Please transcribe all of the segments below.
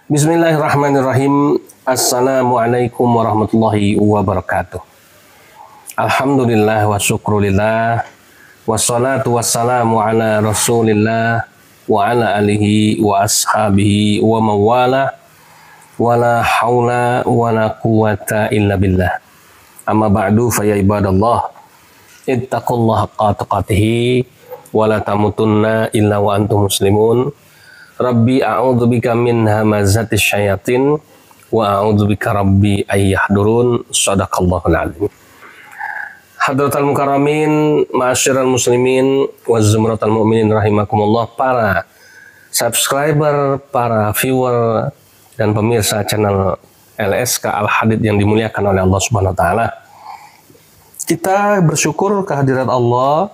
Bismillahirrahmanirrahim. Assalamualaikum warahmatullahi wabarakatuh. Alhamdulillah wa syukrulillah. Wassalatu wassalamu ala rasulillah wa ala alihi wa ashabihi wa mawala. Wala hawla wala quwata illa billah. Amma ba'du fa ya ibadallah. Ittaqullaha haqqa tuqatihi wa la tamutunna illa wa antum muslimun. Rabbi a'udzubika min hamazatis syayatin wa a'udzubika rabbi ayyahdurun. Shadaqallahul azim. Hadratal mukarramin, ma'asyiral muslimin wa zumratal mu'minin rahimakumullah, para subscriber, para viewer dan pemirsa channel LSK Al-Hadid yang dimuliakan oleh Allah Subhanahu wa taala. Kita bersyukur kehadirat Allah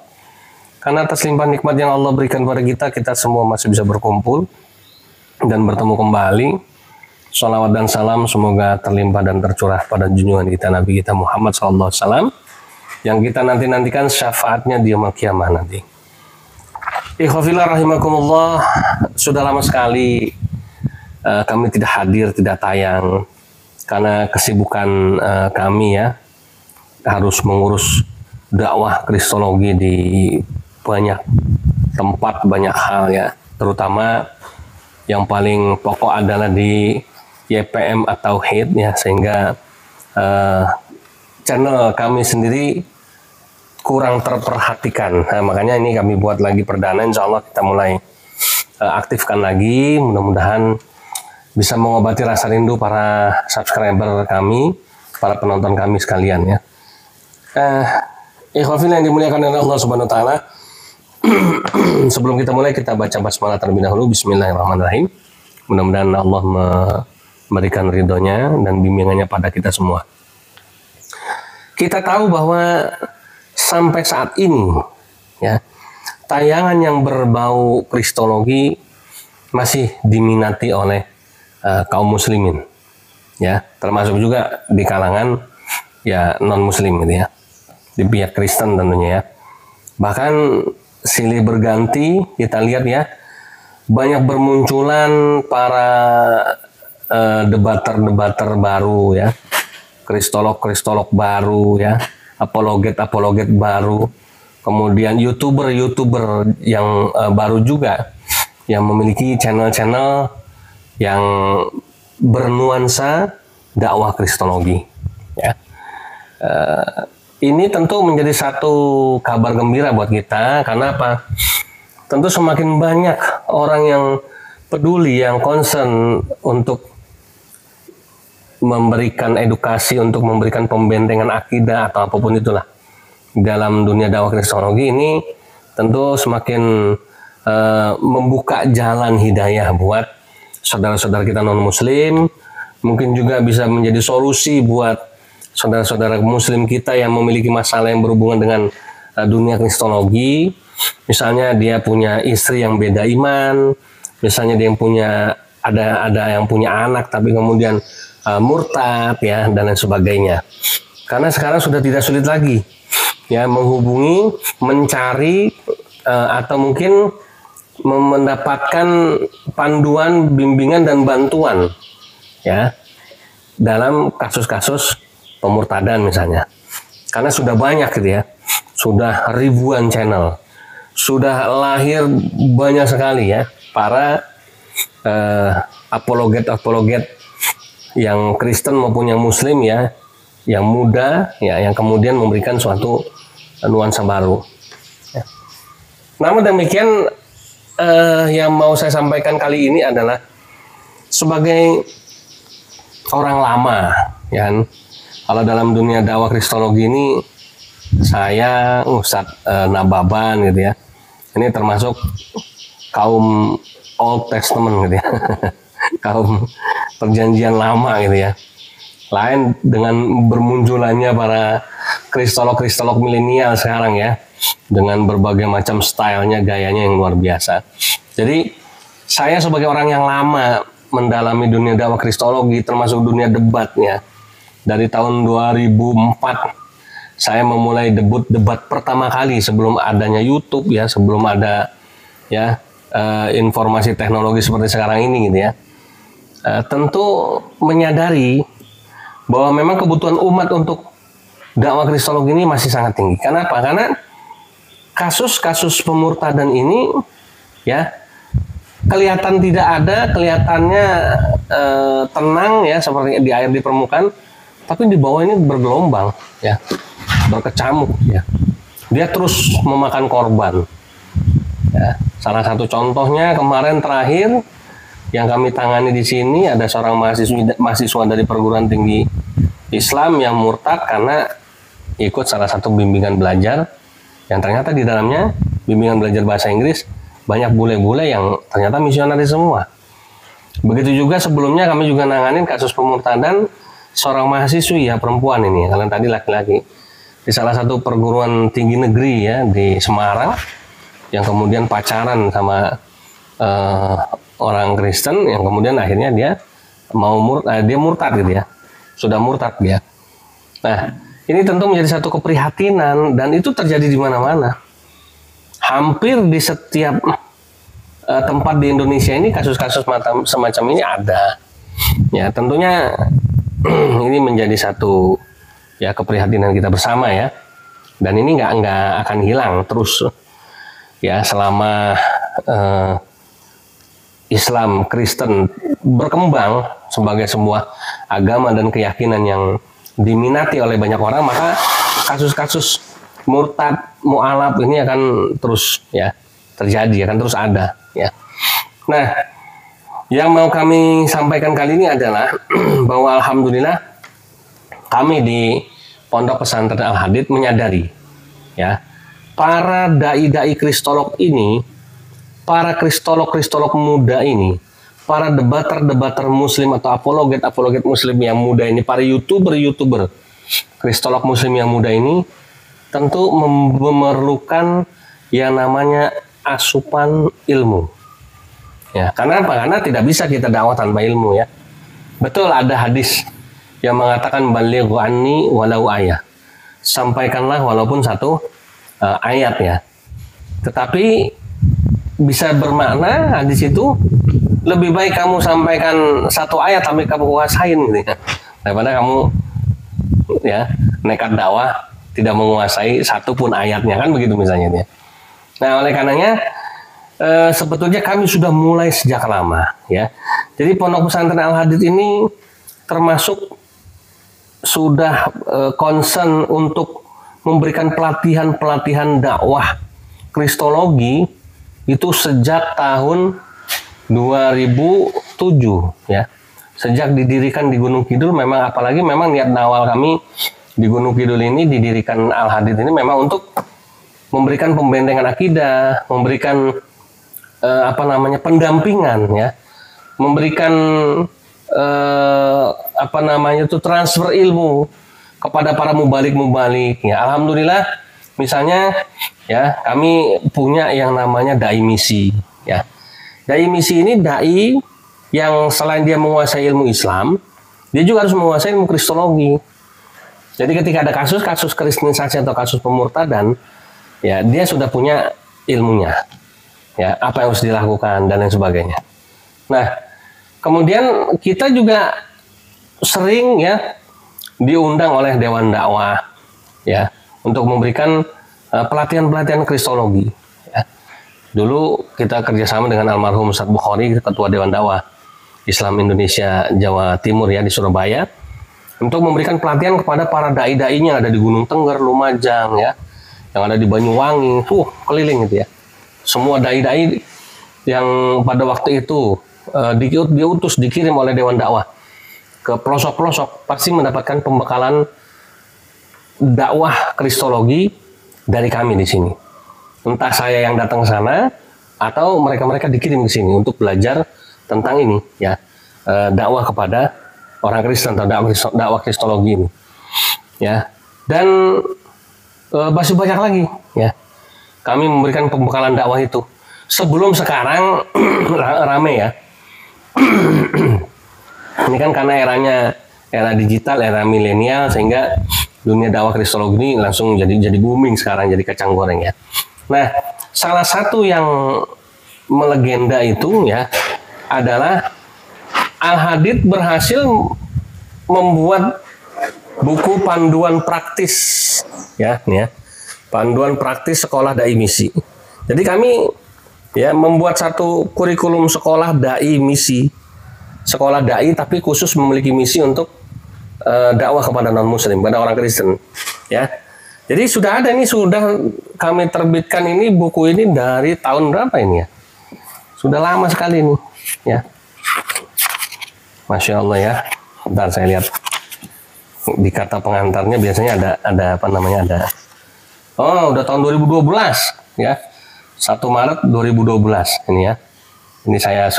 karena atas limpahan nikmat yang Allah berikan kepada kita semua masih bisa berkumpul dan bertemu kembali. Shalawat dan salam semoga terlimpah dan tercurah pada junjungan kita Nabi kita Muhammad SAW, yang kita nantikan syafaatnya di yaumul qiyamah nanti. Ikhwafillah rahimakumullah, sudah lama sekali kami tidak hadir, tidak tayang karena kesibukan kami ya, harus mengurus dakwah kristologi di banyak tempat, banyak hal ya, terutama yang paling pokok adalah di YPM atau HID ya, sehingga channel kami sendiri kurang terperhatikan. Nah, makanya ini kami buat lagi perdana, insya Allah kita mulai aktifkan lagi, mudah-mudahan bisa mengobati rasa rindu para subscriber kami, para penonton kami sekalian ya. Ikhwafillah yang dimuliakan oleh Allah Subhanahu wa taala. Sebelum kita mulai, kita baca basmalah terlebih dahulu. Bismillahirrahmanirrahim. Mudah-mudahan Allah memberikan ridhonya dan bimbingannya pada kita semua. Kita tahu bahwa sampai saat ini ya, tayangan yang berbau kristologi masih diminati oleh kaum muslimin ya, termasuk juga di kalangan ya non muslim gitu ya, di pihak Kristen tentunya ya. Bahkan silih berganti kita lihat ya, banyak bermunculan para debater baru ya, kristolog baru ya, apologet baru, kemudian youtuber yang baru juga, yang memiliki channel yang bernuansa dakwah kristologi ya. Ini tentu menjadi satu kabar gembira buat kita. Karena apa? Tentu semakin banyak orang yang peduli, yang concern untuk memberikan edukasi, untuk memberikan pembentengan akidah atau apapun itulah dalam dunia dakwah kristologi ini, tentu semakin membuka jalan hidayah buat saudara-saudara kita non muslim. Mungkin juga bisa menjadi solusi buat saudara-saudara muslim kita yang memiliki masalah yang berhubungan dengan dunia kristologi. Misalnya dia punya istri yang beda iman, misalnya dia yang punya ada yang punya anak tapi kemudian murtad ya, dan lain sebagainya. Karena sekarang sudah tidak sulit lagi ya menghubungi, mencari atau mungkin mendapatkan panduan, bimbingan dan bantuan ya dalam kasus-kasus pemurtadan misalnya. Karena sudah banyak gitu ya, sudah ribuan channel, sudah lahir banyak sekali ya para apologet yang Kristen maupun yang Muslim ya, yang muda ya, yang kemudian memberikan suatu nuansa baru ya. Namun demikian, yang mau saya sampaikan kali ini adalah sebagai orang lama ya kan. Kalau dalam dunia dakwah kristologi ini, saya Ustadz Nababan gitu ya, ini termasuk kaum Old Testament gitu ya, kaum perjanjian lama gitu ya. Lain dengan bermunculannya para kristolog milenial sekarang ya, dengan berbagai macam stylenya, gayanya yang luar biasa. Jadi saya sebagai orang yang lama mendalami dunia dakwah kristologi, termasuk dunia debatnya. Dari tahun 2004 saya memulai debat pertama kali sebelum adanya YouTube ya, sebelum ada ya informasi teknologi seperti sekarang ini gitu ya. tentu menyadari bahwa memang kebutuhan umat untuk dakwah kristologi ini masih sangat tinggi. Kenapa? Karena kasus-kasus pemurtadan ini ya kelihatan tidak ada, kelihatannya tenang ya seperti di air di permukaan, tapi di bawah ini bergelombang ya, berkecamuk ya. Dia terus memakan korban. Ya, salah satu contohnya kemarin terakhir yang kami tangani di sini ada seorang mahasiswa dari perguruan tinggi Islam yang murtad karena ikut salah satu bimbingan belajar yang ternyata di dalamnya bimbingan belajar bahasa Inggris banyak bule-bule yang ternyata misionaris semua. Begitu juga sebelumnya kami juga nanganin kasus pemurtadan seorang mahasiswi ya perempuan ini, kalian tadi laki-laki di salah satu perguruan tinggi negeri ya di Semarang yang kemudian pacaran sama orang Kristen yang kemudian akhirnya dia dia murtad gitu ya, sudah murtad dia. Nah ini tentu menjadi satu keprihatinan dan itu terjadi di mana-mana. Hampir di setiap tempat di Indonesia ini kasus-kasus semacam ini ada. Ya tentunya ini menjadi satu ya keprihatinan kita bersama ya. Dan ini nggak akan hilang terus ya selama Islam Kristen berkembang sebagai sebuah agama dan keyakinan yang diminati oleh banyak orang, maka kasus-kasus murtad, mu'alaf ini akan terus ya terjadi, akan terus ada ya. Nah, yang mau kami sampaikan kali ini adalah bahwa alhamdulillah kami di Pondok Pesantren Al-Hadid menyadari ya, para dai-dai kristolog ini, para kristolog muda ini, para debater muslim atau apologet muslim yang muda ini, para youtuber kristolog muslim yang muda ini tentu memerlukan yang namanya asupan ilmu. Ya, karena apa? Karena tidak bisa kita dakwah tanpa ilmu ya. Betul ada hadis yang mengatakan balighu anni walau ayat. Sampaikanlah walaupun satu ayat ya. Tetapi bisa bermakna hadis itu lebih baik kamu sampaikan satu ayat tapi kamu kuasain gitu ya. Daripada kamu ya nekat dakwah tidak menguasai satu pun ayatnya, kan begitu misalnya ya. Nah oleh karenanya sebetulnya kami sudah mulai sejak lama ya. Jadi Pondok Pesantren Al-Hadid ini termasuk sudah concern untuk memberikan pelatihan dakwah kristologi itu sejak tahun 2007 ya. Sejak didirikan di Gunung Kidul, memang apalagi memang niat awal kami di Gunung Kidul ini didirikan Al-Hadid ini memang untuk memberikan pembentengan akidah, memberikan pendampingan ya, memberikan transfer ilmu kepada para mubalik ya. Alhamdulillah misalnya ya kami punya yang namanya dai misi ya. Dai misi ini dai yang selain dia menguasai ilmu Islam, dia juga harus menguasai ilmu kristologi. Jadi ketika ada kasus kristenisasi atau kasus pemurtadan, ya dia sudah punya ilmunya. Ya, apa yang harus dilakukan dan lain sebagainya. Nah, kemudian kita juga sering ya diundang oleh Dewan Dakwah ya untuk memberikan pelatihan kristologi. Ya. Dulu kita kerjasama dengan almarhum Ustadz Bukhari, Ketua Dewan Dakwah Islam Indonesia Jawa Timur ya di Surabaya, untuk memberikan pelatihan kepada para dai-dainya yang ada di Gunung Tengger, Lumajang ya, yang ada di Banyuwangi, keliling gitu ya. Semua dai-dai yang pada waktu itu dikirim oleh Dewan Dakwah ke pelosok-pelosok pasti mendapatkan pembekalan dakwah kristologi dari kami di sini. Entah saya yang datang ke sana atau mereka dikirim ke sini untuk belajar tentang ini ya, dakwah kepada orang Kristen atau dakwah kristologi ini ya. Dan masih banyak lagi ya. Kami memberikan pembekalan dakwah itu sebelum sekarang rame ya. Ini kan karena era digital, era milenial, sehingga dunia dakwah kristologi ini langsung jadi booming sekarang, jadi kacang goreng ya. Nah, salah satu yang melegenda itu ya adalah Al-Hadid berhasil membuat buku panduan praktis, ya, nih ya, panduan praktis sekolah dai misi. Jadi kami ya membuat satu kurikulum sekolah dai misi, sekolah dai tapi khusus memiliki misi untuk dakwah kepada non muslim, pada orang Kristen, ya. Jadi sudah ada nih, sudah kami terbitkan ini buku ini dari tahun berapa ini ya? Sudah lama sekali nih, ya. Masya Allah ya. Bentar saya lihat di kata pengantarnya biasanya ada apa namanya ada. Oh, udah tahun 2012 ya. 1 Maret 2012 ini ya. Ini saya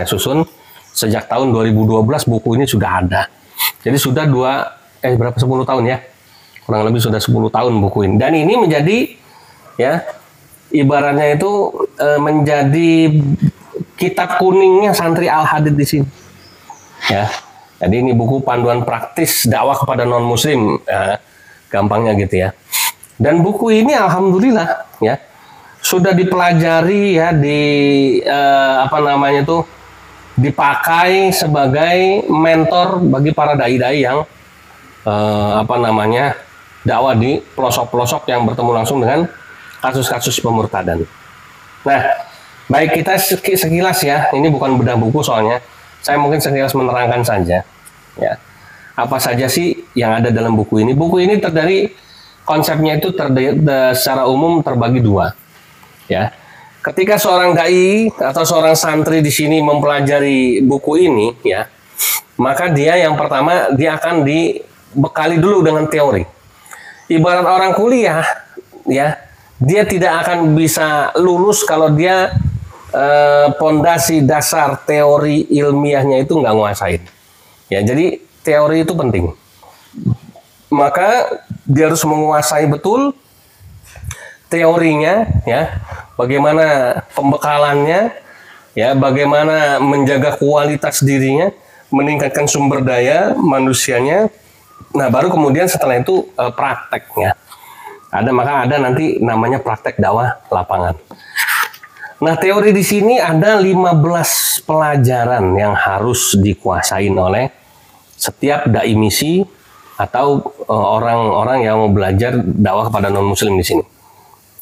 susun sejak tahun 2012 buku ini sudah ada. Jadi sudah 10 tahun ya. Kurang lebih sudah 10 tahun buku ini. Dan ini menjadi ya ibaratnya itu menjadi kitab kuningnya santri Al-Hadid di sini. Ya. Jadi ini buku panduan praktis dakwah kepada non muslim, ya, gampangnya gitu ya. Dan buku ini alhamdulillah ya sudah dipelajari ya dipakai sebagai mentor bagi para dai-dai yang dakwah di pelosok-pelosok yang bertemu langsung dengan kasus-kasus pemurtadan. Nah, baik kita sekilas ya, ini bukan bedah buku soalnya, saya mungkin sekilas menerangkan saja. Ya, apa saja sih yang ada dalam buku ini? Buku ini konsepnya itu secara umum terbagi 2. Ya, ketika seorang dai atau seorang santri di sini mempelajari buku ini, ya, maka dia yang pertama dia akan dibekali dulu dengan teori. Ibarat orang kuliah, ya, dia tidak akan bisa lulus kalau dia pondasi dasar teori ilmiahnya itu nggak nguasain. Ya, jadi teori itu penting. Maka dia harus menguasai betul teorinya, ya, bagaimana pembekalannya, ya, bagaimana menjaga kualitas dirinya, meningkatkan sumber daya manusianya. Nah, baru kemudian setelah itu prakteknya. Maka ada nanti namanya praktek dakwah lapangan. Nah, teori di sini ada 15 pelajaran yang harus dikuasain oleh setiap dai misi atau orang-orang yang mau belajar dakwah kepada non muslim di sini.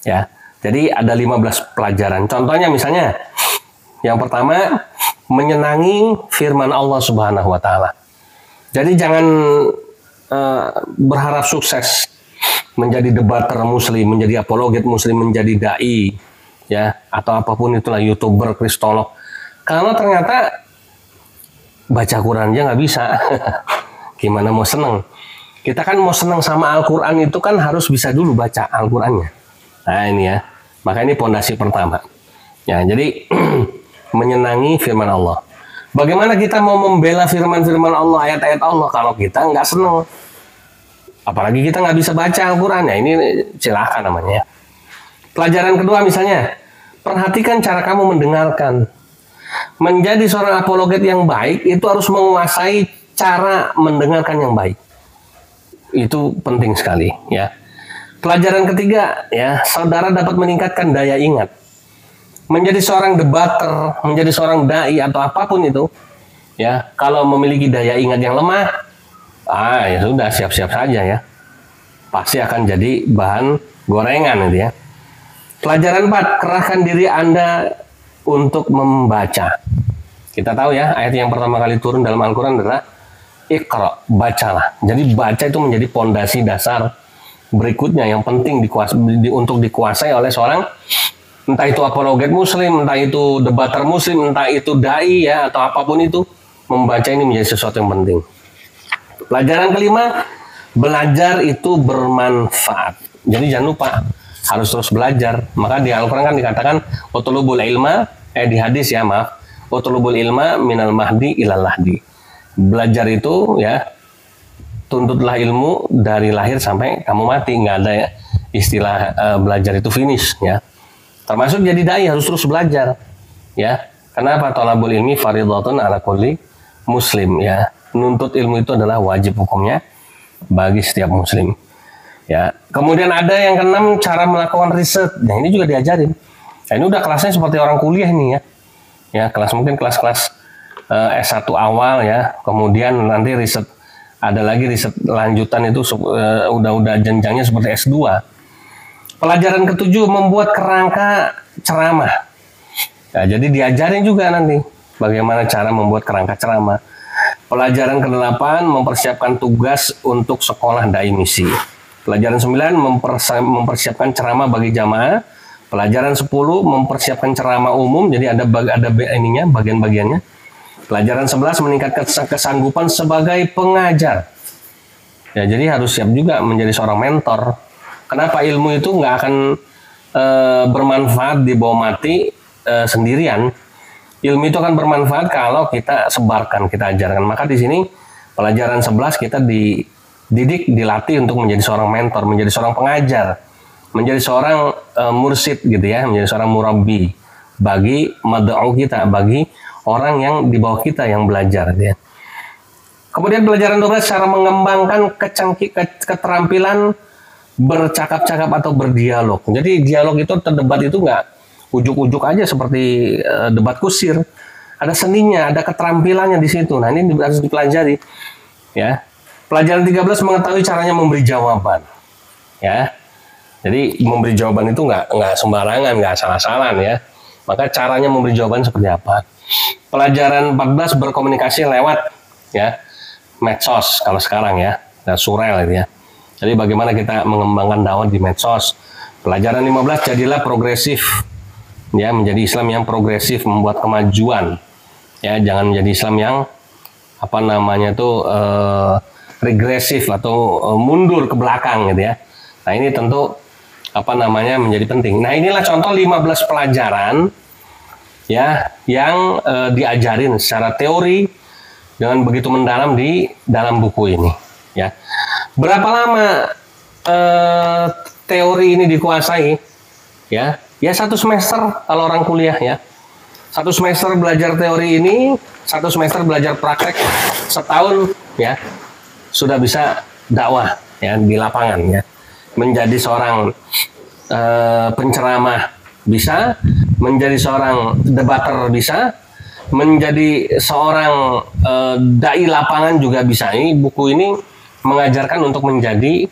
Ya. Jadi ada 15 pelajaran. Contohnya misalnya yang pertama, menyenangi firman Allah Subhanahu wa taala. Jadi jangan berharap sukses menjadi debater muslim, menjadi apologet muslim, menjadi dai, ya, atau apapun itulah, YouTuber, kristolog. Karena ternyata baca Quran aja nggak bisa. Gimana mau seneng? Kita kan mau seneng sama Al-Quran itu kan harus bisa dulu baca Al-Qurannya. Nah ini ya, maka ini pondasi pertama. Ya, jadi menyenangi firman Allah. Bagaimana kita mau membela firman-firman Allah, ayat-ayat Allah kalau kita nggak seneng? Apalagi kita nggak bisa baca Al-Quran, ya ini celaka namanya. Pelajaran kedua misalnya, perhatikan cara kamu mendengarkan. Menjadi seorang apologet yang baik itu harus menguasai cara mendengarkan yang baik. Itu penting sekali, ya. Pelajaran ketiga, ya, saudara dapat meningkatkan daya ingat. Menjadi seorang debater, menjadi seorang dai atau apapun itu, ya, kalau memiliki daya ingat yang lemah, ya sudah, siap-siap saja ya. Pasti akan jadi bahan gorengan itu ya. Pelajaran 4, kerahkan diri Anda untuk membaca. Kita tahu ya, ayat yang pertama kali turun dalam Al-Quran adalah Iqra, bacalah. Jadi baca itu menjadi pondasi dasar berikutnya yang penting untuk dikuasai oleh seorang, entah itu apologet muslim, entah itu debater muslim, entah itu dai ya, atau apapun itu, membaca ini menjadi sesuatu yang penting. Pelajaran kelima, belajar itu bermanfaat. Jadi jangan lupa harus terus belajar. Maka di Al-Quran kan dikatakan utlubul ilma, di hadis ya maaf, utlubul ilma minal mahdi ilal lahdi. Belajar itu ya, tuntutlah ilmu dari lahir sampai kamu mati. Nggak ada ya, istilah belajar itu finish ya. Termasuk jadi dai harus terus belajar ya. Kenapa? Thalabul ilmi fardhatun ala kulli muslim ya. Nuntut ilmu itu adalah wajib hukumnya bagi setiap muslim. Ya. Kemudian ada yang keenam, cara melakukan riset. Nah, ini juga diajarin. Nah, ini udah kelasnya seperti orang kuliah ini ya. Ya, mungkin kelas-kelas S1 awal ya, kemudian nanti riset, ada lagi riset lanjutan itu udah jenjangnya seperti S2. Pelajaran ketujuh, membuat kerangka ceramah. Nah, jadi diajarin juga nanti bagaimana cara membuat kerangka ceramah. Pelajaran ke-8, mempersiapkan tugas untuk sekolah dai misi. Pelajaran 9, mempersiapkan ceramah bagi jamaah. Pelajaran 10, mempersiapkan ceramah umum, jadi ada ininya, bagian-bagiannya. Pelajaran 11, meningkatkan kesanggupan sebagai pengajar. Ya, jadi harus siap juga menjadi seorang mentor. Kenapa ilmu itu nggak akan bermanfaat di bawah mati sendirian? Ilmu itu akan bermanfaat kalau kita sebarkan, kita ajarkan. Maka di sini pelajaran 11 kita dididik, dilatih untuk menjadi seorang mentor, menjadi seorang pengajar, menjadi seorang mursyid gitu ya, menjadi seorang murabbi bagi mad'u kita, bagi orang yang di bawah kita yang belajar gitu ya. Kemudian pelajaran 12, cara mengembangkan keterampilan bercakap-cakap atau berdialog. Jadi dialog itu, debat itu nggak ujuk-ujuk aja seperti debat kusir. Ada seninya, ada keterampilannya di situ. Nah, ini harus dipelajari. Ya. Pelajaran 13, mengetahui caranya memberi jawaban. Ya. Jadi memberi jawaban itu nggak sembarangan, nggak salah-salah ya. Maka caranya memberi jawaban seperti apa? Pelajaran 14, berkomunikasi lewat ya medsos kalau sekarang ya, dan surel gitu ya. Jadi bagaimana kita mengembangkan dakwah di medsos. Pelajaran 15, jadilah progresif. Ya, menjadi Islam yang progresif, membuat kemajuan. Ya, jangan menjadi Islam yang apa namanya itu regresif atau mundur ke belakang gitu ya. Nah, ini tentu apa namanya menjadi penting. Nah, inilah contoh 15 pelajaran ya yang diajarin secara teori dengan begitu mendalam di dalam buku ini ya. Berapa lama teori ini dikuasai ya? Ya 1 semester kalau orang kuliah ya. 1 semester belajar teori ini, 1 semester belajar praktek, setahun ya sudah bisa dakwah ya di lapangan ya. Menjadi seorang penceramah bisa, menjadi seorang debater bisa, menjadi seorang dai lapangan juga bisa. Ini buku ini mengajarkan untuk menjadi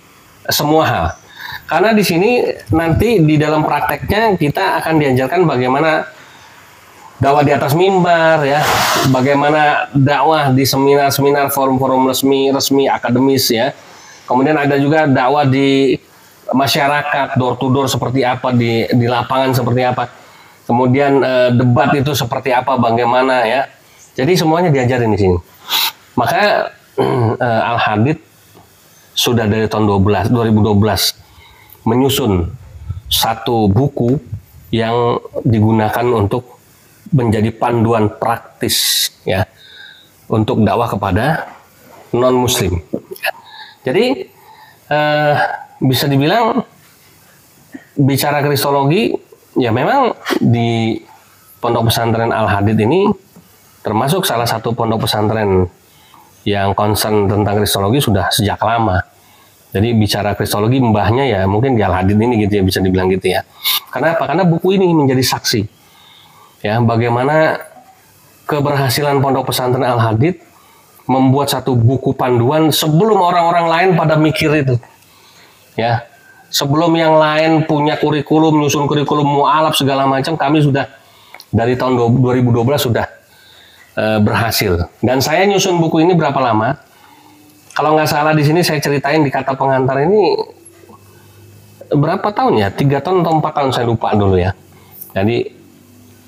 semua hal. Karena di sini nanti di dalam prakteknya kita akan diajarkan bagaimana dakwah di atas mimbar ya, bagaimana dakwah di seminar-seminar, forum-forum resmi akademis ya. Kemudian ada juga dakwah di masyarakat, door to door seperti apa, di lapangan seperti apa. Kemudian debat itu seperti apa, bagaimana ya. Jadi semuanya diajarin di sini. Maka Al-Hadid sudah dari tahun 2012 menyusun satu buku yang digunakan untuk menjadi panduan praktis ya untuk dakwah kepada non muslim. Jadi bisa dibilang bicara kristologi ya memang di Pondok Pesantren Al-Hadid ini termasuk salah satu pondok pesantren yang concern tentang kristologi sudah sejak lama. Jadi bicara kristologi mbahnya ya mungkin di Al-Hadid ini gitu ya, bisa dibilang gitu ya. Kenapa? Karena buku ini menjadi saksi ya bagaimana keberhasilan Pondok Pesantren Al-Hadid membuat satu buku panduan sebelum orang-orang lain pada mikir itu. Ya. Sebelum yang lain punya kurikulum, nyusun kurikulum mu'alaf segala macam, kami sudah dari tahun 2012 sudah berhasil. Dan saya nyusun buku ini berapa lama? Kalau nggak salah di sini saya ceritain di kata pengantar ini berapa tahun ya? 3 tahun atau 4 tahun saya lupa dulu ya. Jadi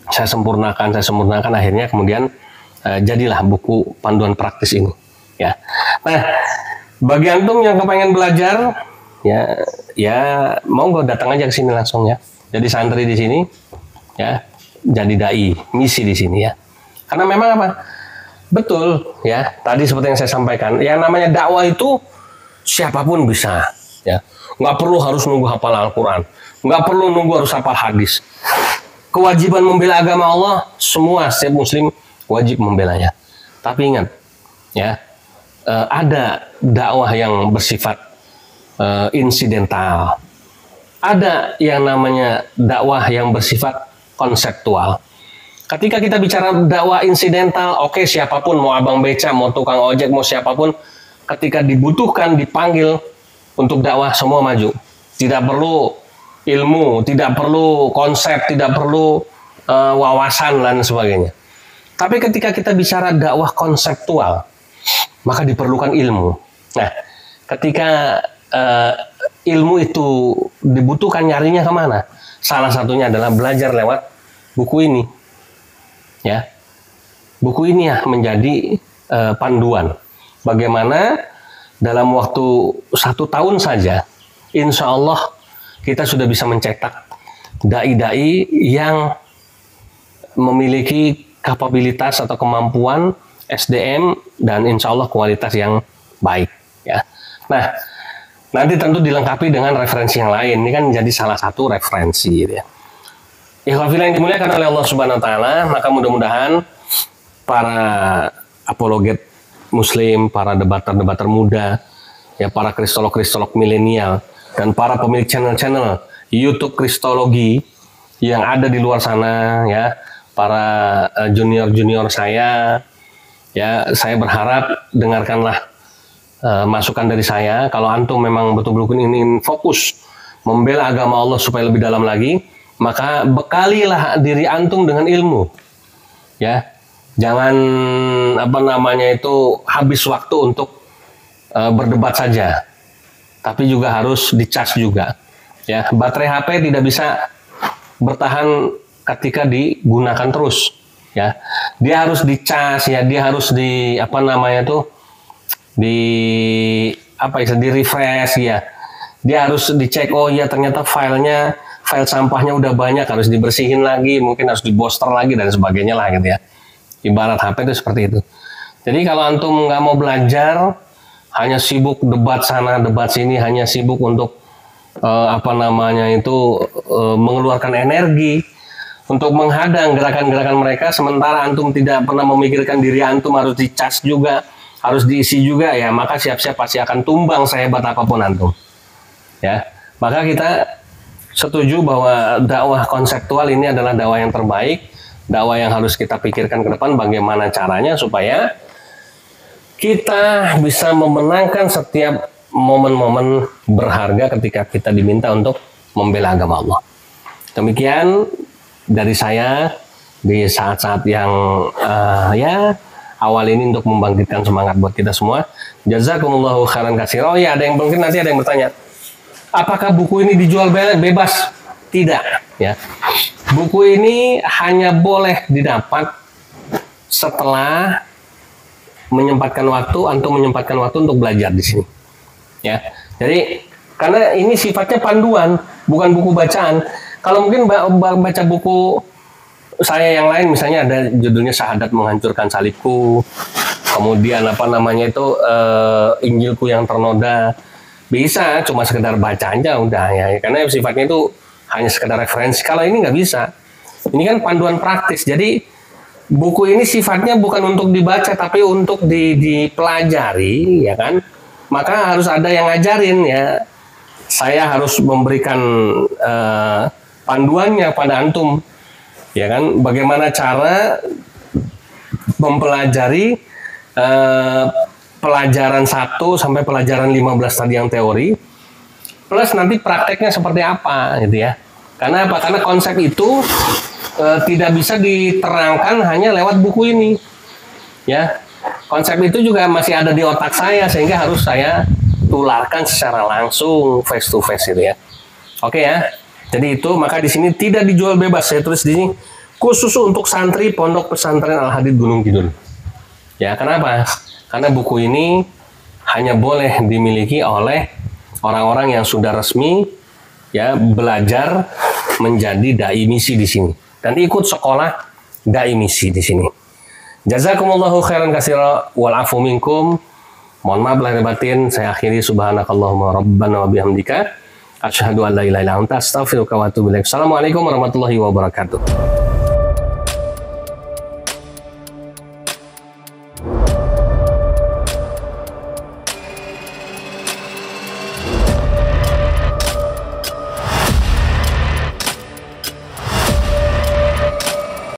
saya sempurnakan akhirnya kemudian jadilah buku panduan praktis ini ya. Nah, bagi antum yang kepengen belajar ya monggo datang aja ke sini langsung ya. Jadi santri di sini ya, jadi dai misi di sini ya. Karena memang apa? Betul ya, tadi seperti yang saya sampaikan, yang namanya dakwah itu siapapun bisa ya. Nggak perlu harus nunggu hafal Al-Quran, nggak perlu nunggu harus hafal hadis. Kewajiban membela agama Allah, semua setiap muslim wajib membelanya. Tapi ingat ya, ada dakwah yang bersifat insidental, ada yang namanya dakwah yang bersifat konseptual. Ketika kita bicara dakwah insidental, oke, siapapun, mau abang beca, mau tukang ojek, mau siapapun, ketika dibutuhkan, dipanggil untuk dakwah, semua maju. Tidak perlu ilmu, tidak perlu konsep, tidak perlu wawasan dan sebagainya. Tapi ketika kita bicara dakwah konseptual, maka diperlukan ilmu. Nah, ketika ilmu itu dibutuhkan, nyarinya kemana? Salah satunya adalah belajar lewat buku ini. Ya, buku ini ya menjadi panduan. Bagaimana dalam waktu 1 tahun saja, insya Allah kita sudah bisa mencetak dai-dai yang memiliki kapabilitas atau kemampuan SDM dan insya Allah kualitas yang baik. Ya, nah nanti tentu dilengkapi dengan referensi yang lain. Ini kan menjadi salah satu referensi, gitu ya. Ikhwafillah yang dimuliakan oleh Allah Subhanahu Wa Taala, maka mudah-mudahan para apologet Muslim, para debater-debater muda, ya para kristolog-kristolog milenial, dan para pemilik channel-channel YouTube Kristologi yang ada di luar sana, ya para junior-junior saya, ya saya berharap dengarkanlah masukan dari saya. Kalau antum memang betul-betul ingin fokus membela agama Allah supaya lebih dalam lagi, maka bekalilah diri antum dengan ilmu. Ya, jangan habis waktu untuk berdebat saja, tapi juga harus dicas juga. Ya, baterai HP tidak bisa bertahan ketika digunakan terus. Ya, dia harus dicas, ya, dia harus di di refresh, ya. Dia harus dicek, oh ya ternyata file sampahnya udah banyak, harus dibersihin lagi, mungkin harus dibooster lagi dan sebagainya lah, gitu ya. Ibarat HP itu seperti itu. Jadi kalau antum nggak mau belajar, hanya sibuk debat sana debat sini, hanya sibuk untuk mengeluarkan energi untuk menghadang gerakan-gerakan mereka, sementara antum tidak pernah memikirkan diri antum harus dicas juga, harus diisi juga, ya maka siap-siap pasti akan tumbang sehebat apapun antum. Ya, maka kita setuju bahwa dakwah konseptual ini adalah dakwah yang terbaik, dakwah yang harus kita pikirkan ke depan bagaimana caranya supaya kita bisa memenangkan setiap momen-momen berharga ketika kita diminta untuk membela agama Allah. Demikian dari saya di saat-saat yang awal ini untuk membangkitkan semangat buat kita semua. Jazakumullahu khairan katsira. Oh ya, mungkin nanti ada yang bertanya, apakah buku ini dijual bebas? Tidak, ya. Buku ini hanya boleh didapat setelah menyempatkan waktu untuk belajar di sini. Ya. Jadi karena ini sifatnya panduan, bukan buku bacaan. Kalau mungkin baca buku saya yang lain, misalnya ada judulnya Syahadat Menghancurkan Salibku, kemudian Injilku yang Ternoda, bisa cuma sekedar baca aja udah, ya, karena sifatnya itu hanya sekedar referensi. Kalau ini nggak bisa, ini kan panduan praktis. Jadi buku ini sifatnya bukan untuk dibaca tapi untuk dipelajari, ya kan. Maka harus ada yang ngajarin, ya. Saya harus memberikan panduannya pada antum, ya kan, bagaimana cara mempelajari pelajaran 1 sampai pelajaran 15 tadi yang teori, plus nanti prakteknya seperti apa, gitu ya. Karena apa? Karena konsep itu tidak bisa diterangkan hanya lewat buku ini, ya. Konsep itu juga masih ada di otak saya, sehingga harus saya tularkan secara langsung, face to face, gitu ya. Oke, ya. Jadi itu, maka di sini tidak dijual bebas. Saya tulis di sini khusus untuk santri Pondok Pesantren Al-Hadid Gunung Kidul. Ya, kenapa? Karena buku ini hanya boleh dimiliki oleh orang-orang yang sudah resmi, ya, belajar menjadi dai misi di sini dan ikut sekolah dai misi di sini. Jazakumullahu khairan katsira wal afu minkum. Mohon maaf lahir batin. Saya akhiri, subhanakallahumma rabbana wa bihamdika asyhadu an la ilaha illa anta astaghfiruka wa atubu ilaik. Assalamualaikum warahmatullahi wabarakatuh.